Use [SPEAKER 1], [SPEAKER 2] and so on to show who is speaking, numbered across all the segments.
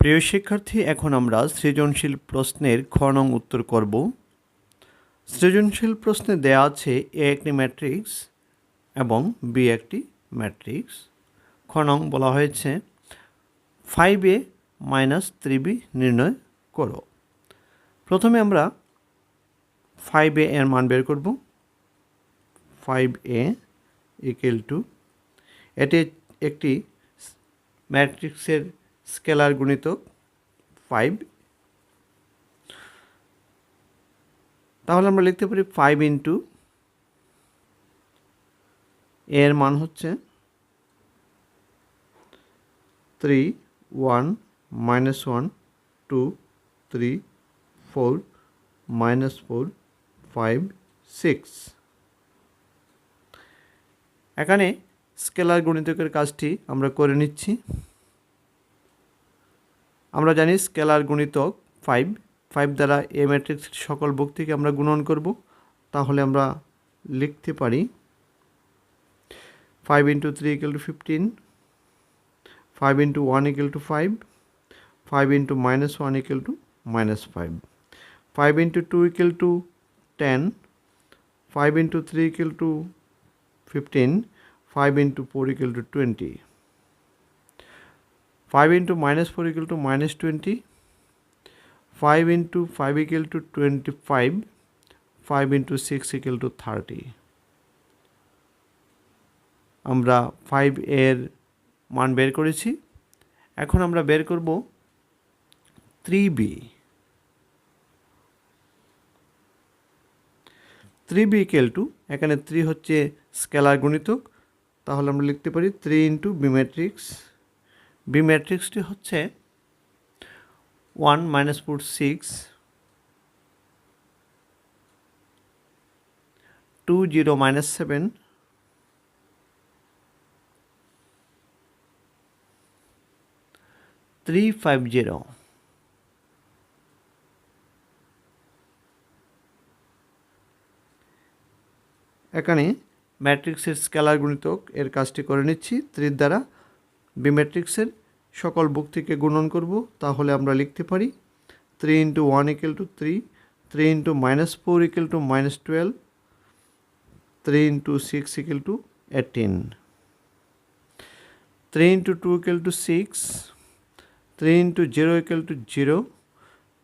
[SPEAKER 1] প্রিয় শিক্ষার্থী, এখন আমরা সৃজনশীল প্রশ্নের খ নং উত্তর করব। সৃজনশীল প্রশ্নে দেয়া আছে এ একটি ম্যাট্রিক্স এবং বি একটি ম্যাট্রিক্স। খ নং বলা হয়েছে 5a - 3b নির্ণয় করো। প্রথমে আমরা 5a এর মান বের করব। 5a = এটি একটি ম্যাট্রিক্সের স্কেলার গুণিতক 5। তাহলে আমরা লিখতে পারি 5 ইন্টু এর মান হচ্ছে 3, 1, -1, 2, 3, 4, -4, 5, 6। এখানে স্কেলার গুণিতকের কাজটি আমরা করে নিচ্ছি। আমরা জানি স্কেলার গুণিতক 5 দ্বারা এ ম্যাট্রিক্সের সকল ভুক্তিকে আমরা গুণন করব। তাহলে আমরা লিখতে পারি 5 × 3 = 15, 5 × 1 = 5, 5 × -1 = -5, 5 × 2 = 10, 5 × 3 = 15, 5 × 4 = 20, 5 × -4 = -20, 5 × 5 = 25, 5 × 6 = 30। আমরা 5 এর মান বের করেছি। এখন আমরা বের করব 3b। 3b = এখানে 3 হচ্ছে স্কেলার গুণিতক। তাহলে আমরা লিখতে পারি 3 × b ম্যাট্রিক্স। বি ম্যাট্রিক্সটি হচ্ছে 1 - 4 6, 2 0 - 7, 3 5 0। এখানে ম্যাট্রিক্সের স্কেলার গুণিতক এর কাজটি করে নিচ্ছি। 3 দ্বারা বি ম্যাট্রিক্সের সকল ভুক্তিকে গুণন করব। তাহলে আমরা লিখতে পারি 3 × 1 = 3, 3 × -4 = -12, 3 × 6 = 18, 3 × 2 = 6, 3 × 0 = 0,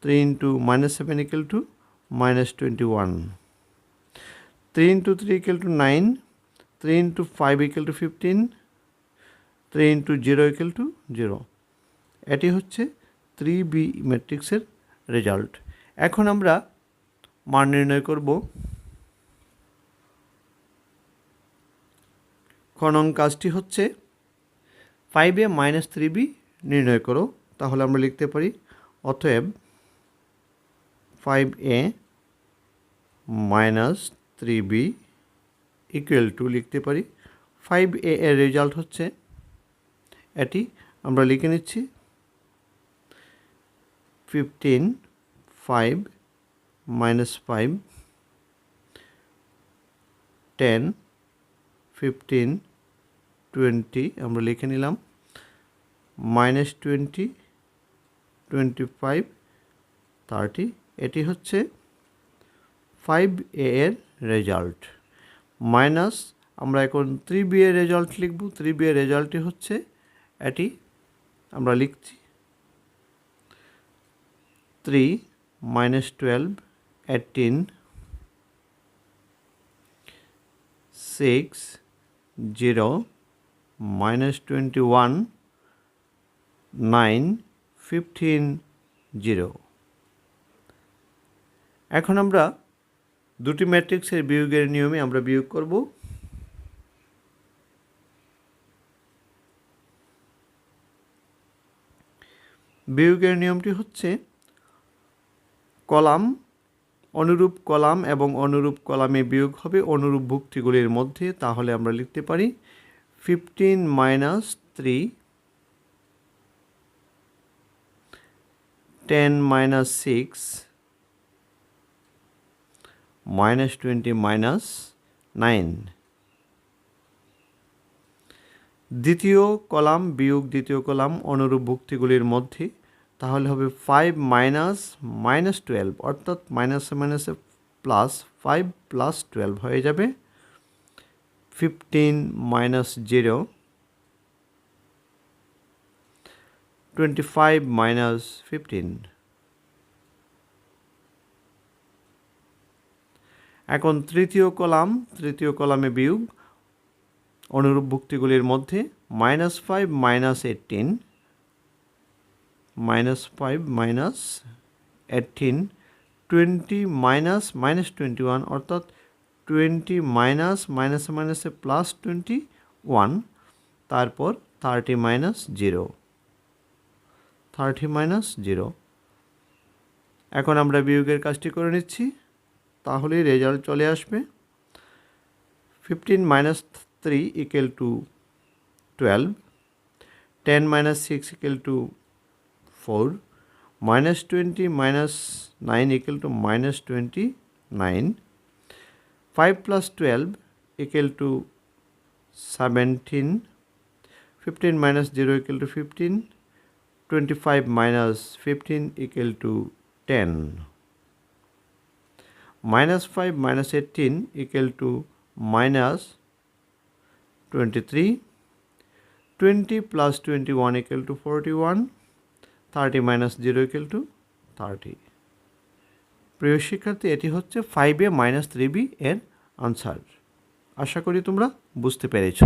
[SPEAKER 1] 3 × -7 = -21, 3 × 3 = 9, 3 × 5 = 15, 3 × 0 = 0। এটি হচ্ছে 3b ম্যাট্রিক্সের রেজাল্ট। এখন আমরা মান নির্ণয় করব। খ নং কাজটি হচ্ছে 5a - 3b নির্ণয় করো। তাহলে আমরা লিখতে পারি অতএব 5a - 3b = লিখতে পারি 5a এর রেজাল্ট হচ্ছে এটি। আমরা লিখে নিচ্ছি 15, 5 - 5, 10, 15, 20 আমরা লিখে নিলাম, -20, 25, 30। এটি হচ্ছে 5a এর রেজাল্ট। মাইনাস আমরা এখন 3b এর রেজাল্ট লিখব। 3b এর রেজাল্টটি হচ্ছে এটি। আমরা লিখছি 3 - 12, 18, 6, 0, -21, 9, 15, 0। এখন আমরা দুটি ম্যাট্রিক্সের বিয়োগের নিয়মে আমরা বিয়োগ করব। বিয়োগের নিয়মটি হচ্ছে কলাম অনুরূপ কলাম এবং অনুরূপ কলামে বিয়োগ হবে অনুরূপ ভুক্তিগুলির মধ্যে। তাহলে আমরা লিখতে পারি 15 - 3, 10 - 6, -20 - 9। দ্বিতীয় কলাম বিয়োগ দ্বিতীয় কলাম অনুরূপ ভুক্তিগুলির মধ্যে। তাহলে হবে 5 মাইনাস -12 অর্থাৎ মাইনাসে মাইনাসে প্লাস 5 প্লাস 12 হয়ে যাবে 15 মাইনাস 0 25 মাইনাস 15। এখন তৃতীয় কলামে বিয়োগ অনুরূপ ভুক্তিগুলির মধ্যে -5 মাইনাস 18 -5 মাইনাস 18 20 মাইনাস -21 অর্থাৎ 20 মাইনাস মাইনাসে মাইনাসে প্লাস 21 তারপর 30 মাইনাস 0 এখন আমরা বিয়োগের কাজটি করে নিচ্ছি, তাহলেই রেজাল্ট চলে আসবে 15 minus 3 equal to 12, 10 minus 6 equal to 4, minus 20 minus 9 equal to minus 29, 5 plus 12 equal to 17, 15 minus 0 equal to 15, 25 minus 15 equal to 10, minus 5 minus 18 equal to minus 23, 20 plus 21 equal to 41, 30 minus 0 equal to 30। প্রিয় শিক্ষার্থী, এটি হচ্ছে 5a minus 3b এর answer. আশা করি তোমরা বুঝতে পেরেছো।